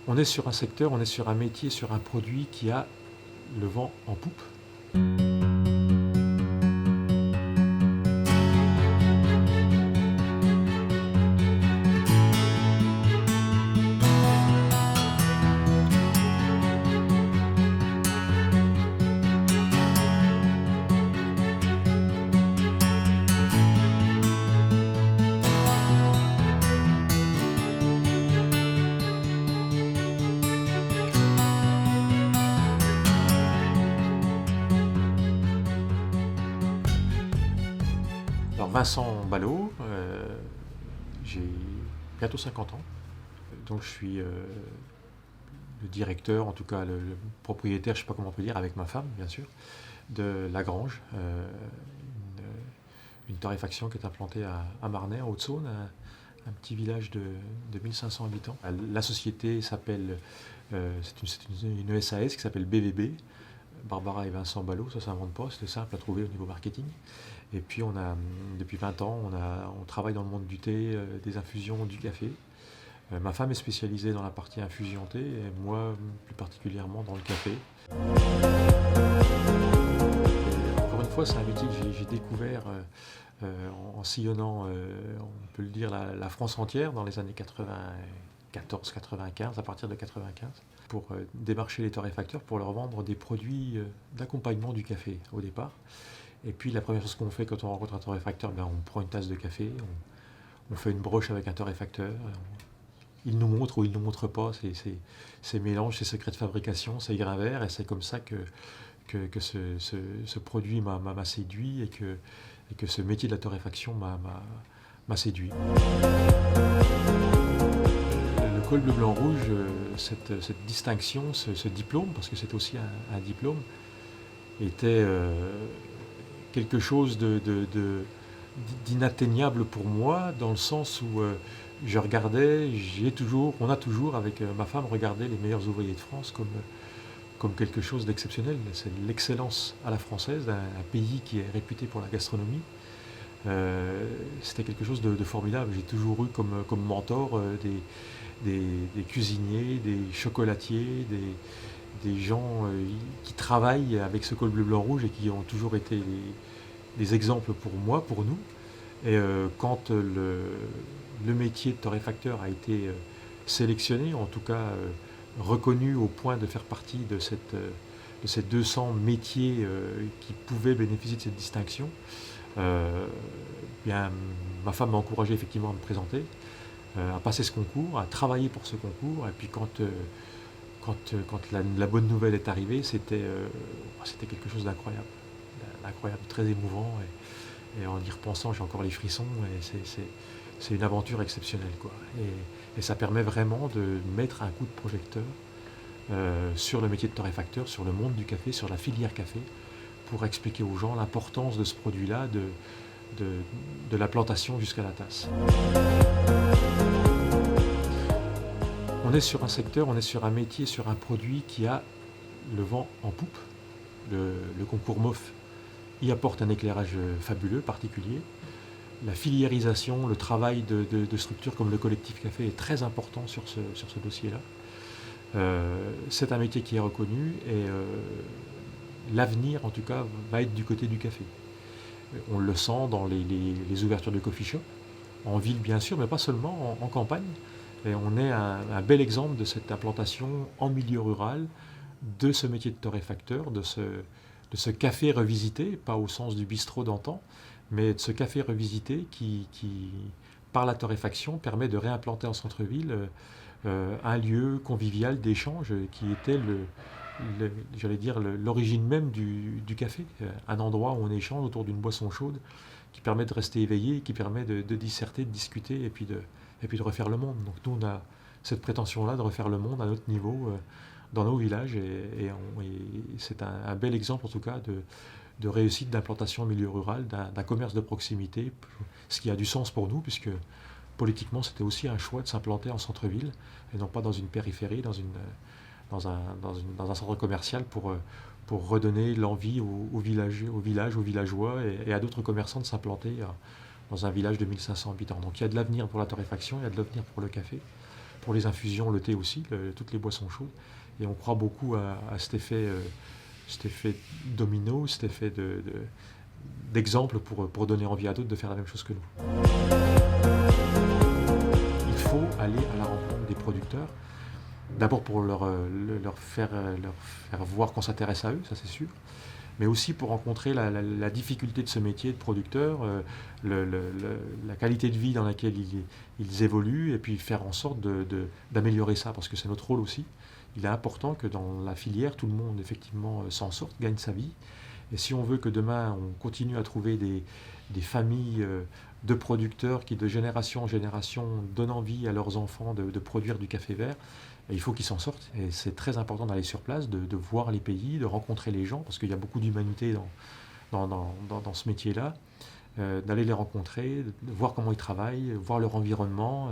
On est sur un secteur, on est sur un métier, sur un produit qui a le vent en poupe. Alors Vincent Ballot, j'ai bientôt 50 ans, donc je suis le directeur, en tout cas le propriétaire, je ne sais pas comment on peut dire, avec ma femme bien sûr, de La Grange, une torréfaction qui est implantée à Marnay, en Haute-Saône, un petit village de 1500 habitants. La société s'appelle, c'est une SAS qui s'appelle BVB, Barbara et Vincent Ballot, ça ne s'invente pas, c'est simple à trouver au niveau marketing. Et puis depuis 20 ans, on travaille dans le monde du thé, des infusions, du café. Ma femme est spécialisée dans la partie infusion thé et moi plus particulièrement dans le café. Encore une fois, c'est un métier que j'ai découvert en sillonnant, on peut le dire, la France entière dans les années 94-95, à partir de 95, pour démarcher les torréfacteurs pour leur vendre des produits d'accompagnement du café au départ. Et puis la première chose qu'on fait quand on rencontre un torréfacteur, on prend une tasse de café, on fait une broche avec un torréfacteur, il nous montre ou il ne nous montre pas ses mélanges, ses secrets de fabrication, ses grains verts, et c'est comme ça que ce produit m'a séduit et que ce métier de la torréfaction m'a séduit. Le col bleu blanc rouge, cette distinction, ce diplôme, parce que c'est aussi un diplôme, était quelque chose d'inatteignable pour moi, dans le sens où je regardais, on a toujours avec ma femme regardé les meilleurs ouvriers de France comme quelque chose d'exceptionnel. C'est l'excellence à la française, un pays qui est réputé pour la gastronomie. C'était quelque chose de formidable. J'ai toujours eu comme mentor des cuisiniers, des chocolatiers, des gens qui travaillent avec ce col bleu blanc rouge et qui ont toujours été des exemples pour moi, pour nous. Et quand le métier de torréfacteur a été sélectionné, en tout cas reconnu au point de faire partie de ces 200 métiers qui pouvaient bénéficier de cette distinction, ma femme m'a encouragé effectivement à me présenter, à passer ce concours, à travailler pour ce concours. Et puis quand la bonne nouvelle est arrivée, c'était quelque chose d'incroyable, très émouvant. Et en y repensant, j'ai encore les frissons. Et c'est une aventure exceptionnelle, quoi. Et ça permet vraiment de mettre un coup de projecteur sur le métier de torréfacteur, sur le monde du café, sur la filière café, pour expliquer aux gens l'importance de ce produit-là, de la plantation jusqu'à la tasse. On est sur un secteur, on est sur un métier, sur un produit qui a le vent en poupe. Le concours MOF y apporte un éclairage fabuleux, particulier. La filiérisation, le travail de structures comme le collectif café est très important sur ce dossier-là. C'est un métier qui est reconnu et l'avenir, en tout cas, va être du côté du café. On le sent dans les ouvertures de coffee shop, en ville bien sûr, mais pas seulement, en campagne. Et on est un bel exemple de cette implantation en milieu rural, de ce métier de torréfacteur, de ce café revisité, pas au sens du bistrot d'antan, mais de ce café revisité qui, par la torréfaction, permet de réimplanter en centre-ville un lieu convivial d'échange qui était l'origine même du café, un endroit où on échange autour d'une boisson chaude qui permet de rester éveillé, qui permet de disserter, de discuter et puis de refaire le monde. Donc nous, on a cette prétention-là de refaire le monde à notre niveau dans nos villages et c'est un bel exemple en tout cas de réussite d'implantation en milieu rural, d'un commerce de proximité, ce qui a du sens pour nous puisque politiquement c'était aussi un choix de s'implanter en centre-ville et non pas dans une périphérie, dans un centre commercial pour redonner l'envie aux villageois et à d'autres commerçants de s'implanter dans un village de 1500 habitants. Donc il y a de l'avenir pour la torréfaction, il y a de l'avenir pour le café. pour les infusions, le thé aussi, toutes les boissons chaudes. Et on croit beaucoup à cet effet domino, cet effet d'exemple pour donner envie à d'autres de faire la même chose que nous. Il faut aller à la rencontre des producteurs, d'abord pour leur faire voir qu'on s'intéresse à eux, ça c'est sûr, mais aussi pour rencontrer la difficulté de ce métier de producteur, la qualité de vie dans laquelle ils évoluent, et puis faire en sorte d'améliorer ça, parce que c'est notre rôle aussi. Il est important que dans la filière, tout le monde effectivement s'en sorte, gagne sa vie. Et si on veut que demain, on continue à trouver des familles de producteurs qui, de génération en génération, donnent envie à leurs enfants de produire du café vert, il faut qu'ils s'en sortent. Et c'est très important d'aller sur place, de voir les pays, de rencontrer les gens, parce qu'il y a beaucoup d'humanité dans ce métier-là, d'aller les rencontrer, de voir comment ils travaillent, voir leur environnement,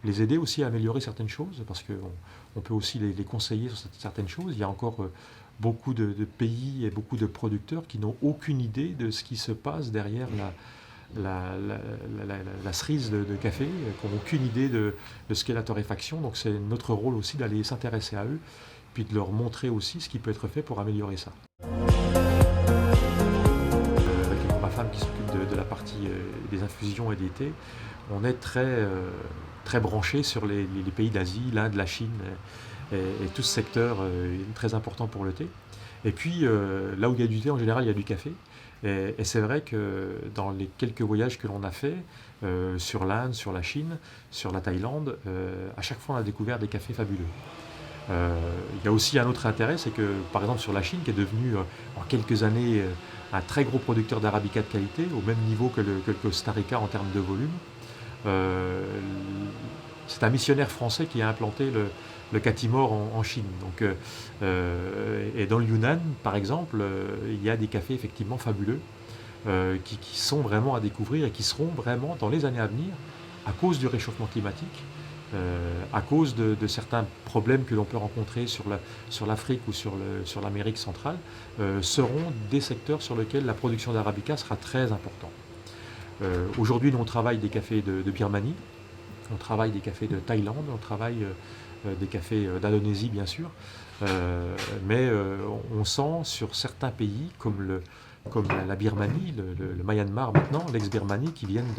les aider aussi à améliorer certaines choses, parce qu'on peut aussi les conseiller sur certaines choses. Il y a encore beaucoup de pays et beaucoup de producteurs qui n'ont aucune idée de ce qui se passe derrière la cerise de café, qui n'ont aucune idée de ce qu'est la torréfaction. Donc c'est notre rôle aussi d'aller s'intéresser à eux, puis de leur montrer aussi ce qui peut être fait pour améliorer ça. Avec ma femme qui s'occupe de la partie des infusions et des thés, on est très branchés sur les pays d'Asie, l'Inde, la Chine, et tout ce secteur est très important pour le thé. Et puis là où il y a du thé, en général, il y a du café. Et c'est vrai que dans les quelques voyages que l'on a fait, sur l'Inde, sur la Chine, sur la Thaïlande, à chaque fois on a découvert des cafés fabuleux. Il y a aussi un autre intérêt, c'est que par exemple sur la Chine, qui est devenue en quelques années un très gros producteur d'arabica de qualité, au même niveau que le Costa Rica en termes de volume, c'est un missionnaire français qui a implanté le Katimor en Chine. Donc, et dans le Yunnan, par exemple, il y a des cafés effectivement fabuleux qui sont vraiment à découvrir et qui seront vraiment dans les années à venir, à cause du réchauffement climatique, à cause de certains problèmes que l'on peut rencontrer sur l'Afrique ou sur l'Amérique centrale, seront des secteurs sur lesquels la production d'arabica sera très importante. Aujourd'hui, nous, on travaille des cafés de Birmanie, on travaille des cafés de Thaïlande, on travaille des cafés d'Indonésie, bien sûr, mais on sent sur certains pays, comme la Birmanie, le Myanmar maintenant, l'ex-Birmanie, qui viennent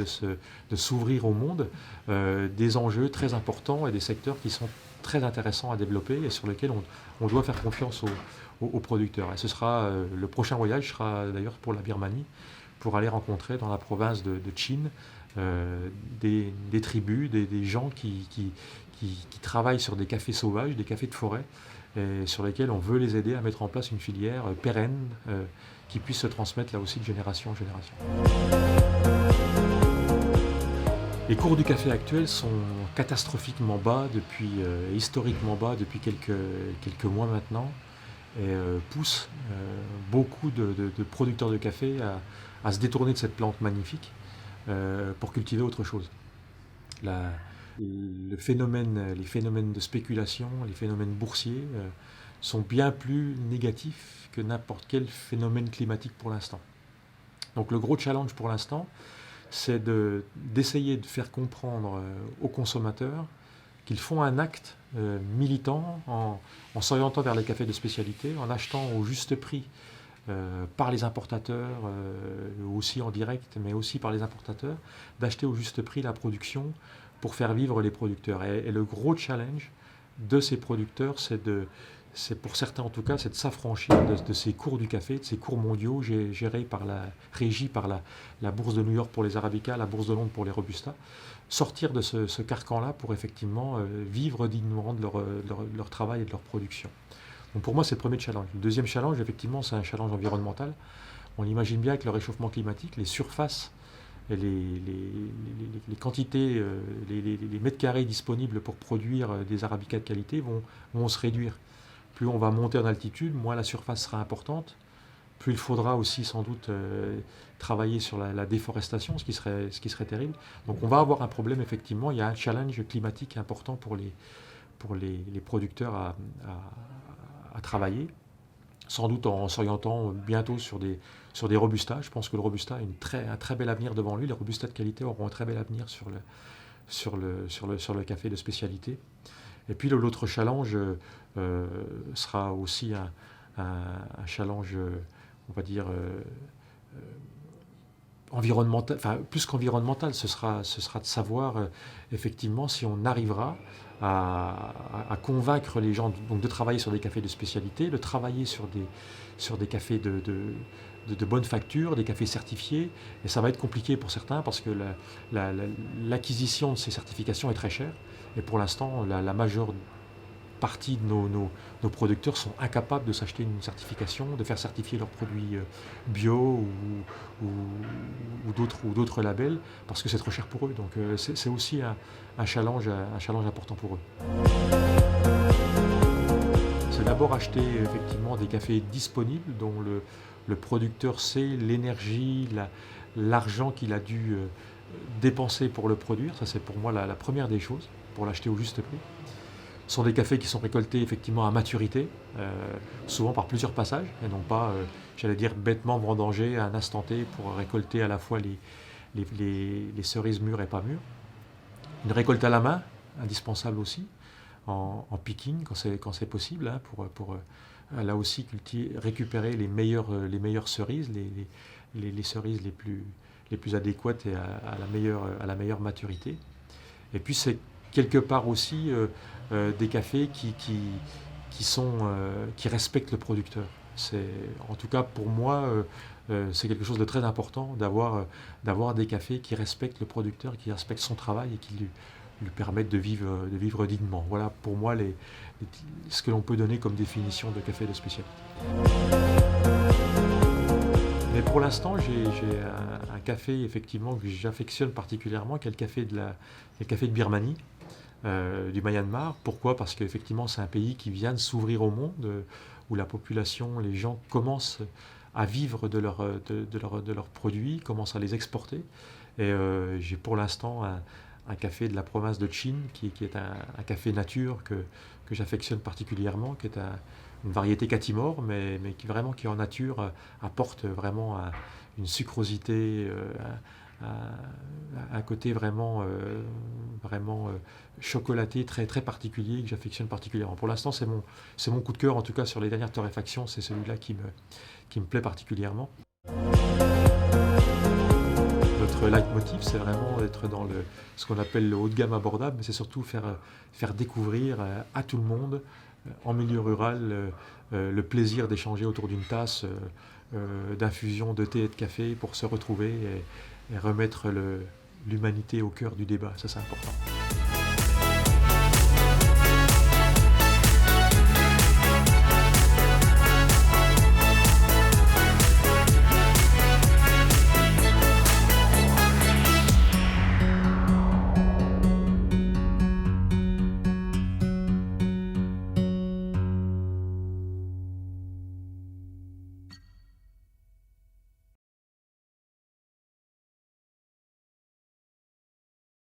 de s'ouvrir au monde, des enjeux très importants et des secteurs qui sont très intéressants à développer et sur lesquels on doit faire confiance aux producteurs. Et ce sera, le prochain voyage sera d'ailleurs pour la Birmanie, pour aller rencontrer dans la province de Chine des tribus, des gens qui travaillent sur des cafés sauvages, des cafés de forêt, et sur lesquels on veut les aider à mettre en place une filière pérenne qui puisse se transmettre là aussi de génération en génération. Les cours du café actuels sont catastrophiquement bas, historiquement bas depuis quelques mois maintenant, et poussent beaucoup de producteurs de café à se détourner de cette plante magnifique pour cultiver autre chose. Les phénomènes de spéculation, les phénomènes boursiers sont bien plus négatifs que n'importe quel phénomène climatique pour l'instant. Donc le gros challenge pour l'instant, c'est d'essayer de faire comprendre aux consommateurs qu'ils font un acte militant en s'orientant vers les cafés de spécialité, en achetant au juste prix par les importateurs, aussi en direct, mais aussi par les importateurs, d'acheter au juste prix la production pour faire vivre les producteurs. Et le gros challenge de ces producteurs, c'est pour certains en tout cas, c'est de s'affranchir de ces cours du café, de ces cours mondiaux régis par la bourse de New York pour les Arabica, la bourse de Londres pour les Robusta, sortir de ce carcan-là pour effectivement vivre dignement de leur travail et de leur production. Donc pour moi, c'est le premier challenge. Le deuxième challenge, effectivement, c'est un challenge environnemental. On imagine bien que le réchauffement climatique, les surfaces, et les quantités, les mètres carrés disponibles pour produire des arabicas de qualité vont se réduire. Plus on va monter en altitude, moins la surface sera importante, plus il faudra aussi sans doute travailler sur la déforestation, ce qui serait terrible. Donc on va avoir un problème, effectivement, il y a un challenge climatique important pour les producteurs à travailler, sans doute en s'orientant bientôt sur des Robusta. Je pense que le Robusta a un très bel avenir devant lui. Les Robusta de qualité auront un très bel avenir sur le café de spécialité. Et puis l'autre challenge sera aussi un challenge, on va dire, environnemental, enfin plus qu'environnemental, ce sera de savoir effectivement si on arrivera à convaincre les gens donc de travailler sur des cafés de spécialité, de travailler sur des cafés de bonne facture, des cafés certifiés. Et ça va être compliqué pour certains parce que l'acquisition de ces certifications est très chère. Et pour l'instant, la majeure partie de nos producteurs sont incapables de s'acheter une certification, de faire certifier leurs produits bio ou d'autres labels, parce que c'est trop cher pour eux. Donc c'est aussi un challenge important pour eux. C'est d'abord acheter effectivement des cafés disponibles dont le producteur sait l'énergie, l'argent qu'il a dû dépenser pour le produire. Ça, c'est pour moi la première des choses, pour l'acheter au juste prix. Ce sont des cafés qui sont récoltés effectivement à maturité, souvent par plusieurs passages, et non pas, j'allais dire, bêtement vendangés à un instant T pour récolter à la fois les cerises mûres et pas mûres. Une récolte à la main, indispensable aussi, en picking quand c'est possible, hein, pour là aussi récupérer les meilleures cerises, les cerises les plus adéquates et à la meilleure maturité. Et puis c'est quelque part aussi des cafés qui respectent le producteur. En tout cas pour moi, c'est quelque chose de très important d'avoir des cafés qui respectent le producteur, qui respectent son travail et qui lui permettent de vivre dignement. Voilà pour moi ce que l'on peut donner comme définition de café de spécialité. Mais pour l'instant, j'ai un café effectivement que j'affectionne particulièrement, qui est le café de Birmanie, du Myanmar. Pourquoi ? Parce qu'effectivement, c'est un pays qui vient de s'ouvrir au monde, où la population, les gens commencent à vivre de leurs produits, commencent à les exporter. Et j'ai pour l'instant un café de la province de Chin, qui est un café nature que j'affectionne particulièrement, qui est une variété Catimor, mais qui en nature apporte vraiment une sucrosité, un côté vraiment chocolaté très, très particulier que j'affectionne particulièrement. Pour l'instant, c'est mon coup de cœur, en tout cas sur les dernières torréfactions, c'est celui-là qui me plaît particulièrement. Notre leitmotiv, c'est vraiment d'être dans ce qu'on appelle le haut de gamme abordable, mais c'est surtout faire découvrir à tout le monde, en milieu rural, le plaisir d'échanger autour d'une tasse d'infusion de thé et de café pour se retrouver et remettre l'humanité au cœur du débat. Ça, c'est important.